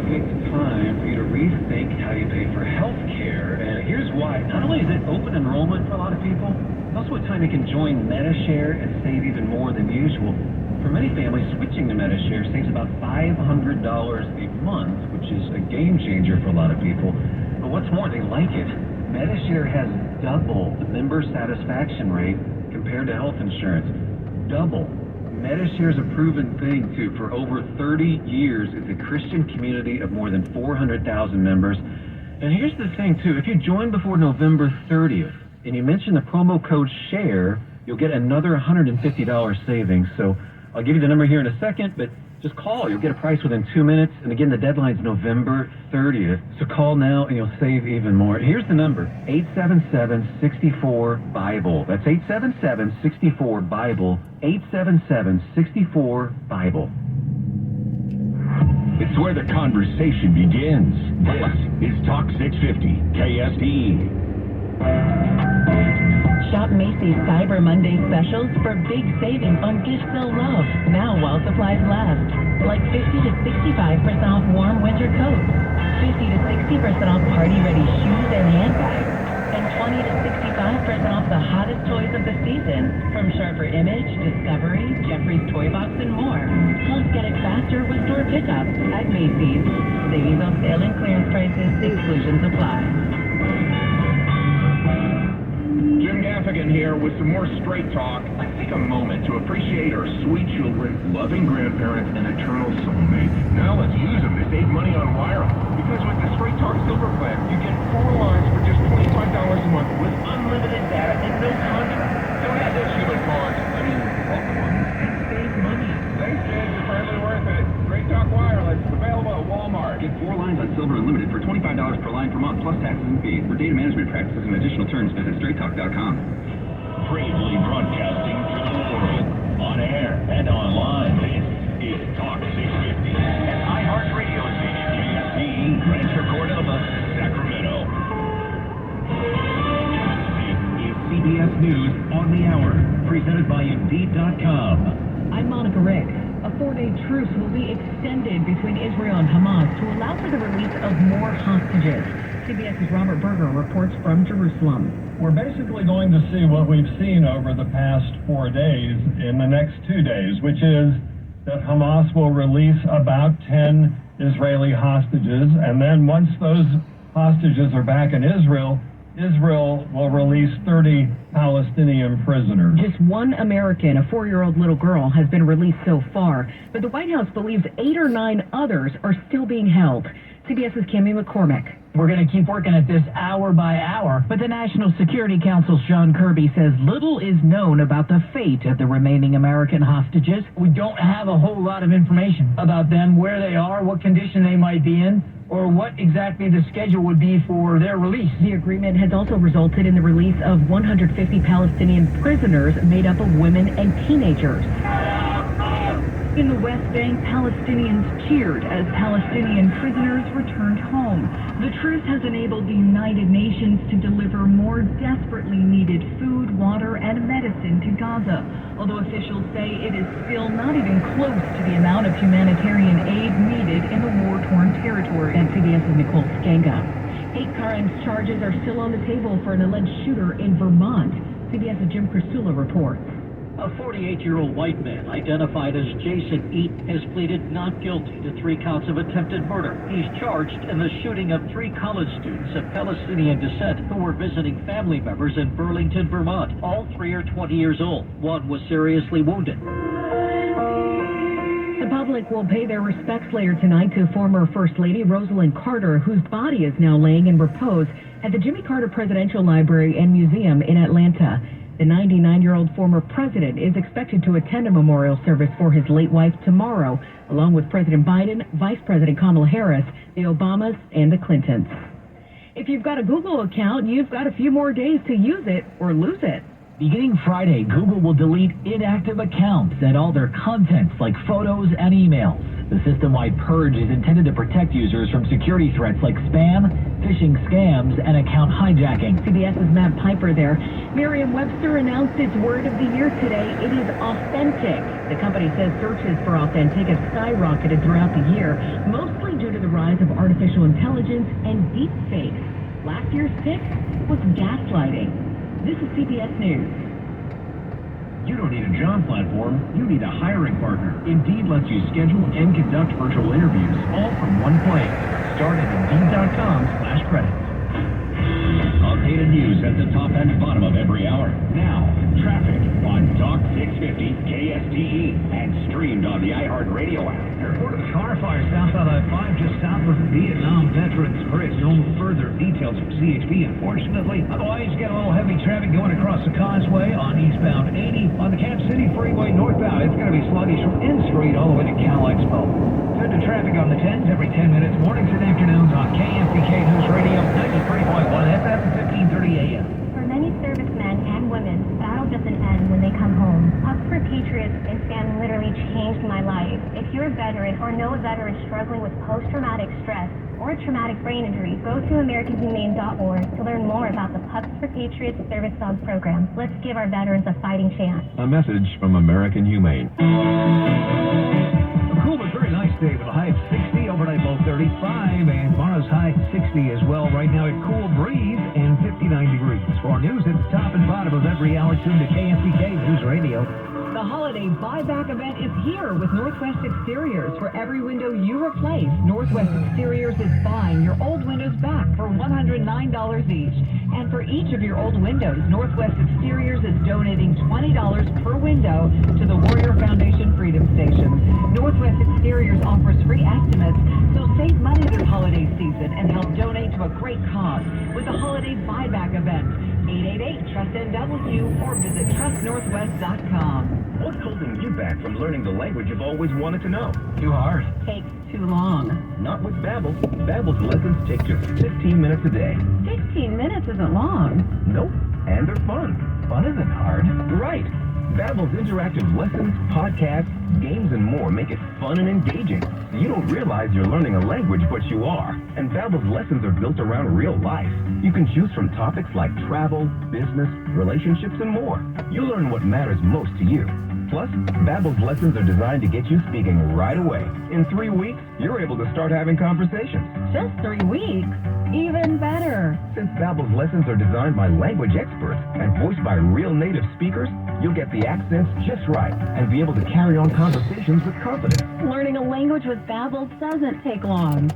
perfect time for you to rethink how you pay for health care. And here's why. Not only is it open enrollment for a lot of people, it's also a time you can join MediShare and save even more than usual. For many families, switching to MediShare saves about $500 a month, which is a game changer for a lot of people. But what's more, they like it. MediShare has double the member satisfaction rate compared to health insurance. Double. MediShare is a proven thing, too. For over 30 years, it's a Christian community of more than 400,000 members. And here's the thing, too. If you join before November 30th and you mention the promo code SHARE, you'll get another $150 savings. So I'll give you the number here in a second, but just call. You'll get a price within 2 minutes. And again, the deadline's November 30th. So call now and you'll save even more. Here's the number, 877-64-BIBLE. That's 877-64-BIBLE, 877-64-BIBLE. It's where the conversation begins. This is Talk 650 KSD. Shop Macy's Cyber Monday specials for big savings on gifts they'll love, now while supplies last. Like 50 to 65% off warm winter coats, 50 to 60% off party-ready shoes and handbags, and 20 to 65% off the hottest toys of the season, from Sharper Image, Discovery, Jeffrey's Toy Box, and more. Plus, get it faster with store pickup at Macy's. Savings on sale and clearance prices, exclusions apply. Jim Gaffigan here with some more straight talk. Let's take a moment to appreciate our sweet children, loving grandparents, and eternal soulmates. Now let's use them to save money on wire. Because with the Straight Talk Silver Plan, you get 4 lines for just $25 a month with unlimited data and no contract. Don't have this human pause. Welcome on. And save money. Thanks, kids. It's hardly worth it. Straight Talk Wireless is available at Walmart. Get 4 lines on Silver Unlimited for $25 per line per month, plus taxes and fees. For data management practices and additional terms, visit straighttalk.com. Bravely broadcasting to the world. On air and online. This is Talk 650. And iHeartRadio station KSD, Rancho Cordova, Sacramento. This is CBS News on the Hour, presented by Indeed.com. I'm Monica Rick. A 4-day truce will be extended between Israel and Hamas to allow for the release of more hostages. CBS's Robert Berger reports from Jerusalem. We're basically going to see what we've seen over the past 4 days in the next 2 days, which is that Hamas will release about 10 Israeli hostages, and then once those hostages are back in Israel, Israel will release 30 Palestinian prisoners. Just one American, a 4-year-old little girl, has been released so far, but the White House believes 8 or 9 others are still being held. CBS's Cammie McCormick. We're going to keep working at this hour by hour, but the National Security Council's John Kirby says little is known about the fate of the remaining American hostages. We don't have a whole lot of information about them, where they are, what condition they might be in, or what exactly the schedule would be for their release. The agreement has also resulted in the release of 150 Palestinian prisoners made up of women and teenagers. In the West Bank, Palestinians cheered as Palestinian prisoners returned home. The truce has enabled the United Nations to deliver more desperately needed food, water, and medicine to Gaza, although officials say it is still not even close to the amount of humanitarian aid needed in the war-torn territory. And CBS's Nicole Skanga. Hate crimes charges are still on the table for an alleged shooter in Vermont. CBS's Jim Krasula reports. A 48-year-old white man identified as Jason Eaton has pleaded not guilty to 3 counts of attempted murder. He's charged in the shooting of 3 college students of Palestinian descent who were visiting family members in Burlington, Vermont. All 3 are 20 years old. One was seriously wounded. The public will pay their respects later tonight to former First Lady Rosalind Carter, whose body is now laying in repose at the Jimmy Carter Presidential Library and Museum in Atlanta. The 99-year-old former president is expected to attend a memorial service for his late wife tomorrow, along with President Biden, Vice President Kamala Harris, the Obamas, and the Clintons. If you've got a Google account, you've got a few more days to use it or lose it. Beginning Friday, Google will delete inactive accounts and all their contents like photos and emails. The system-wide purge is intended to protect users from security threats like spam, phishing scams, and account hijacking. CBS's Matt Piper there. Merriam-Webster announced its word of the year today. It is authentic. The company says searches for authentic have skyrocketed throughout the year, mostly due to the rise of artificial intelligence and deep fakes. Last year's pick was gaslighting. This is CBS News. You don't need a job platform, you need a hiring partner. Indeed lets you schedule and conduct virtual interviews, all from one place. Start at Indeed.com/credits. Updated news at the top and bottom of every hour. Now, traffic on Talk 650 KSTE and streamed on the iHeartRadio app. Report of a car fire south on I-5 just south of Vietnam Veterans Bridge. No further details from CHP, unfortunately. Otherwise, you get a little heavy traffic going across the causeway on eastbound 80. On the Camp City Freeway northbound, it's going to be sluggish from N Street all the way to Cal Expo. Turn to traffic on the 10s every 10 minutes, mornings and afternoons on KFBK News Radio, 93.1 FM, 1530 AM. For many servicemen and women, battle doesn't end when they come home. Pups for Patriots and Sam literally changed my life. If you're a veteran or know a veteran struggling with post-traumatic stress or a traumatic brain injury, go to AmericanHumane.org to learn more about the Pups for Patriots Service Dog program. Let's give our veterans a fighting chance. A message from American Humane. A cool but very nice day with a high of 60, overnight low 35, and tomorrow's high 60 as well. Right now a cool breeze and 59 degrees. For news at the top and bottom of every hour, tune to KFBK News Radio. The holiday buyback event is here with Northwest Exteriors. For every window you replace, Northwest Exteriors is buying your old windows back for $109 each. And for each of your old windows, Northwest Exteriors is donating $20 per window to the Warrior Foundation Freedom Station. Northwest Exteriors offers free estimates, so save money this holiday season and help donate to a great cause with the holiday buyback event. 888-TRUST-NW or visit trustnorthwest.com. What's holding you back from learning the language you've always wanted to know? Too hard. Takes too long. Not with Babbel. Babbel's lessons take just 15 minutes a day. 15 minutes isn't long. Nope. And they're fun. Fun isn't hard. Right. Babbel's interactive lessons, podcasts, games, and more make it fun and engaging. So you don't realize you're learning a language, but you are. And Babbel's lessons are built around real life. You can choose from topics like travel, business, relationships, and more. You'll learn what matters most to you. Plus, Babbel's lessons are designed to get you speaking right away. In 3 weeks, you're able to start having conversations. Just 3 weeks? Even better. Since Babbel's lessons are designed by language experts and voiced by real native speakers, you'll get the accents just right and be able to carry on conversations with confidence. Learning a language with Babbel doesn't take long.